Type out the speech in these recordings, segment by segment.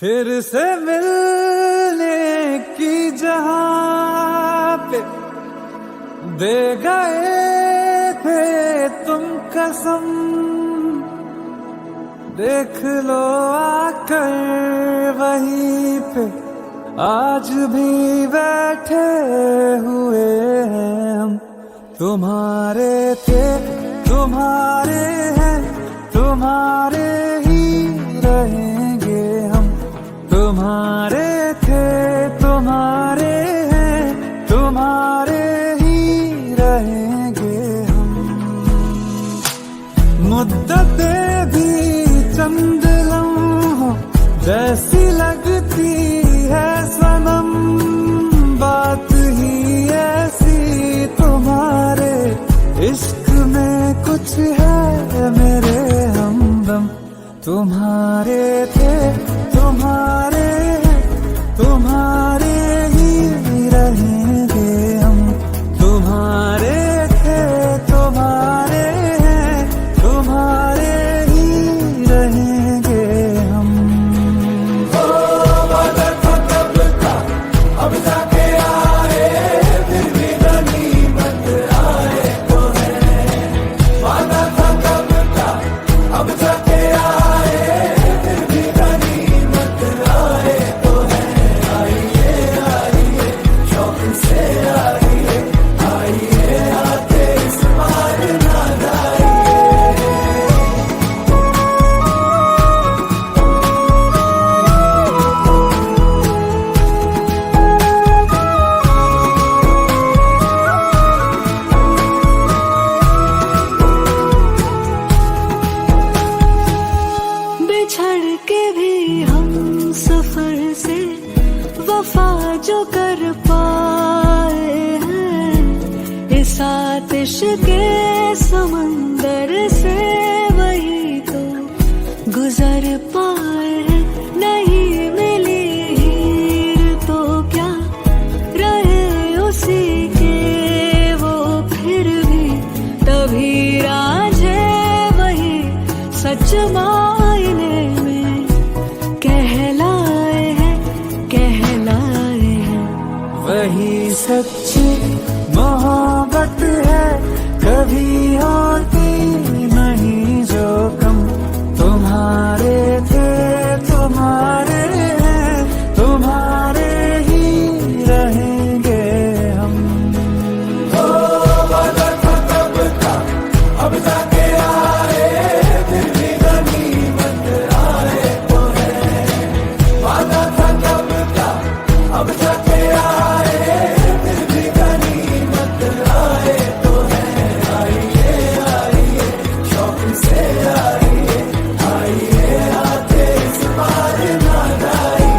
फिर से मिलने की जहां पे दे गए थे तुम कसम, देख लो आकर वहीं पे आज भी बैठे हुए हैं हम। तुम्हारे थे तुम्हारे हैं, तुम्हारे ही रहेंगे हम। तुम्हारे थे तुम्हारे हैं, तुम्हारे ही रहेंगे हम। मुद्दतें भी चंद लम्हों जैसी लगती है सनम, बात ही ऐसी तुम्हारे इश्क में कुछ है मेरे हमदम। तुम्हारे थे तुम्हारे हैं, तुम्हारे ही रहेंगे हम। तुम्हारे थे तुम्हारे हैं, तुम्हारे ही रहेंगे हम। ओ वादा था कब का, अब जाके आए, फिर भी गनीमत आए तो है। वादा था कब का, अब जाके आए, फिर भी गनीमत आए तो है। आइए आइए शौक से आइए, आइए आते इस बार ना जाइए। बिछड़ के भी हम सफर से वफा जो कर पाए हैं, इस आतिश के समंदर से वही तो गुजर पाए हैं। नहीं मिली हीर तो क्या रहे उसी के वो, फिर भी तभी राझे वही सच मायने में कहलाए हैं, कहलाए हैं। वही सच्ची मोहब्बत है, कभी होती नहीं जो कम। तुम्हारे थे तुम्हारे हैं, तुम्हारे ही रहेंगे हम। ओ वादा था कब का, अब जाके आए, फिर भी गनीमत आए तो है। वादा था कब का, अब जाके आए, फिर भी गनीमत आए तो है। आइए आइए शौक से आइए, आइए आते इस बार ना जाइए।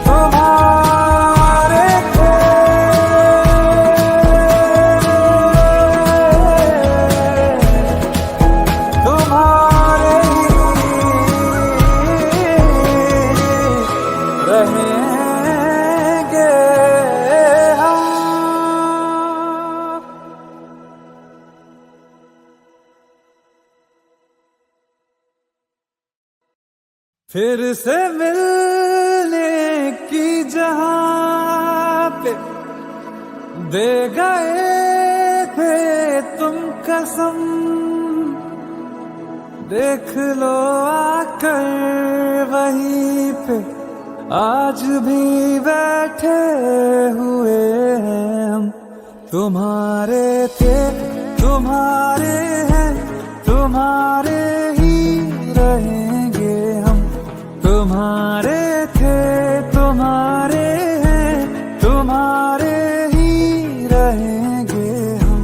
तुम्हारे थे तुम्हारे रहेंगे हम। फिर से मिलने की जहां पे दे गए थे तुम कसम, देख लो आकर वहीं पे आज भी बैठे हुए हैं हम। तुम्हारे थे तुम्हारे हैं, तुम्हारे ही रहेंगे हम। तुम्हारे थे तुम्हारे हैं, तुम्हारे ही रहेंगे हम।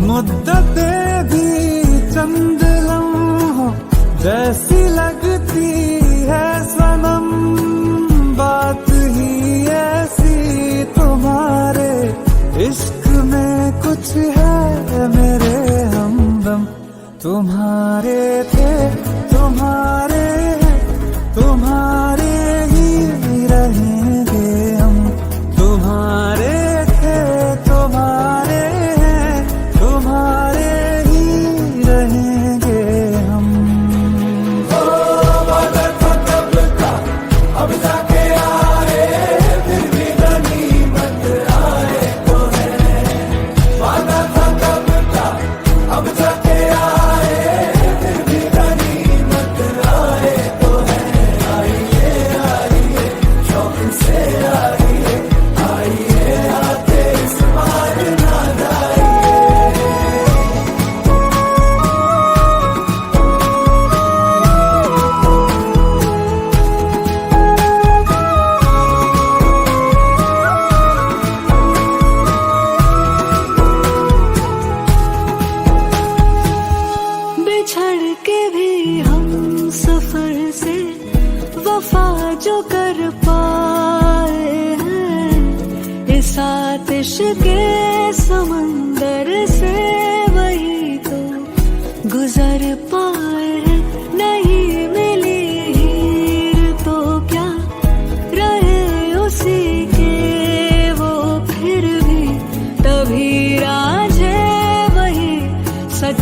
मुद्दतें भी चंद लम्हों जैसी लगती है सनम, बात ही ऐसी तुम्हारे इश्क में कुछ है मेरे हमदम। तुम्हारे थे तुम्हारे हैं, तुम्हारे ही रहेंगे हम। तुम्हारे थे तुम्हारे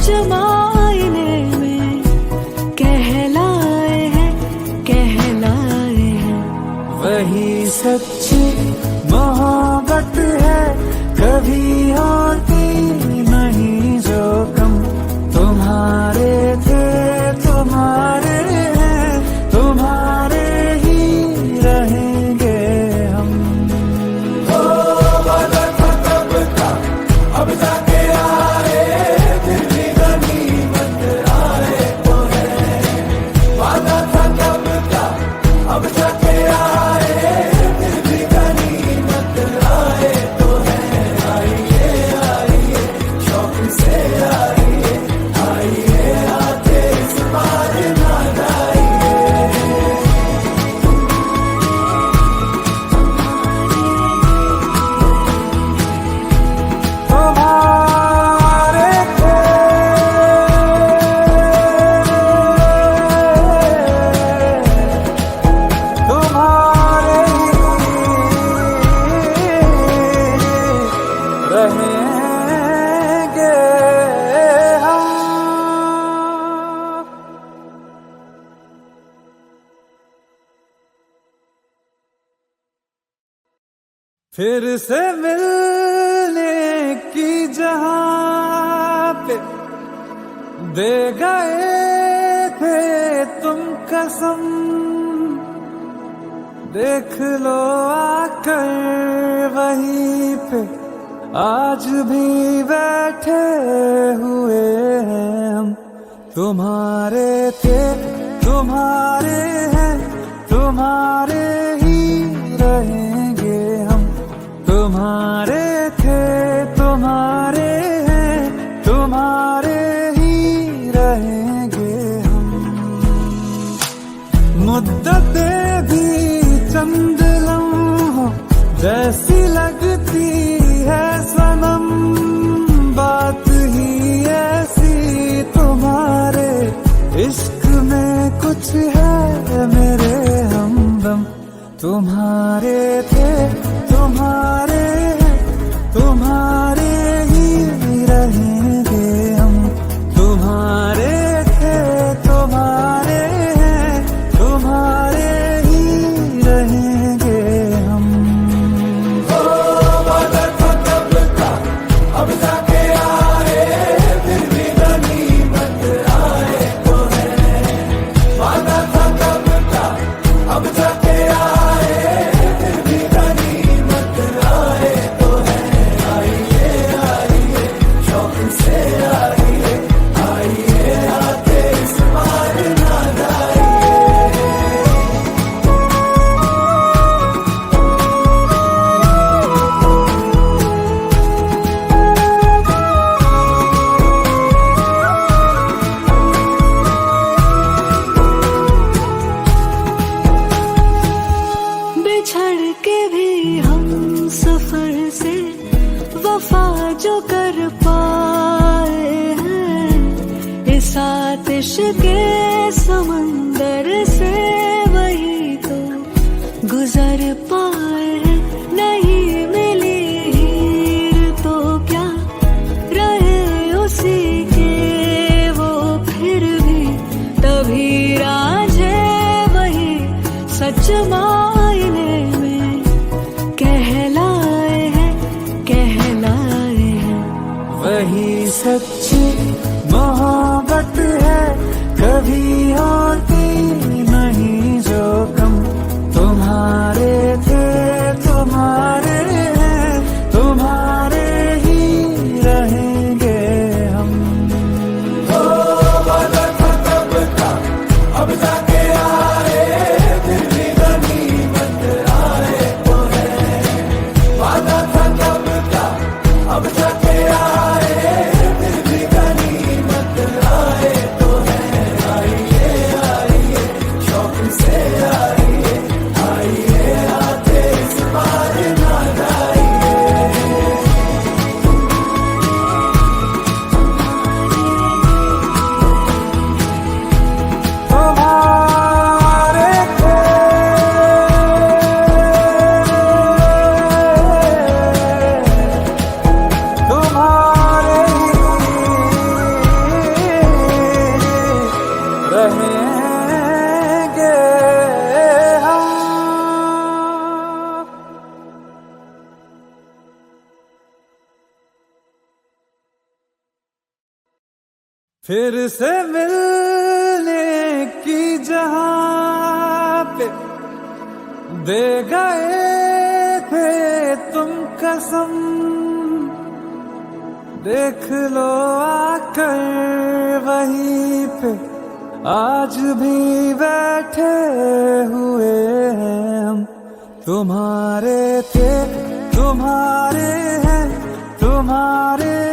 सच मायने में कहलाए हैं, कहलाए हैं। वही सच्ची मोहब्बत है, कभी होती नहीं जो कम। तुम्हारे थे, तुम्हारे हैं, तुम्हारे ही रहेंगे हम। ओ वादा था कब का, अब जाके आए, फिर भी गनीमत आए तो है। वादा था कब का, अब जाके आए, फिर भी गनीमत आए तो है। आइए आइए शौक से आइए, आइए आके इस बार ना जाइए। तुम्हारे थे, तुम्हारे ही रहेंगे हम। फिर से मिलने की जहां पे दे गए थे तुम कसम, देख लो आकर वहीं पे आज भी बैठे हुए हैं हम। तुम्हारे थे, तुम्हारे हैं, तुम्हारे ही रहेंगे हम। तुम्हारे थे, तुम्हारे हैं, तुम्हारे ही रहेंगे हम। मुद्दतें भी चंद लम्हों जैसी लगती है सनम, बात ही ऐसी तुम्हारे इश्क में कुछ है मेरे हमदम। तुम्हारे थे, तुम्हारे हैं, तुम्हारे ही रहेंगे हम। तुम्हारे थे, तुम्हारे हैं, तुम्हारे ही रहेंगे हम। ओ वादा था कब का, अब जाके आए, फिर भी गनीमत आए तो है। वादा था कब का, अब जाके आए, फिर भी गनीमत आए तो है। आइए आइए शौक से आइए, आइए आके इस बार ना जाइए। बिछड़ के भी हम सफर से वफा जो कर पाए हैं, इस आतिश के समंदर से वही तो गुजर पाए हैं। नहीं मिली हीर तो क्या रहे उसी के वो फिर भी, तभी रांझे वही सच मायने में कहलाए हैं, कहलाए हैं। वही सच्ची मोहब्बत है, कभी होती नहीं जो कम। तुम्हारे थे, तुम्हारे हैं, तुम्हारे ही रहेंगे हम। ओ वादा था कब का, अब जाके आए, फिर भी गनीमत आए तो है। वादा था कब का, अब जाके आए, फिर भी फिर से मिलने की जहां पे दे गए थे तुम कसम, देख लो आकर वहीं पे आज भी बैठे हुए हैं हम। तुम्हारे थे, तुम्हारे हैं, तुम्हारे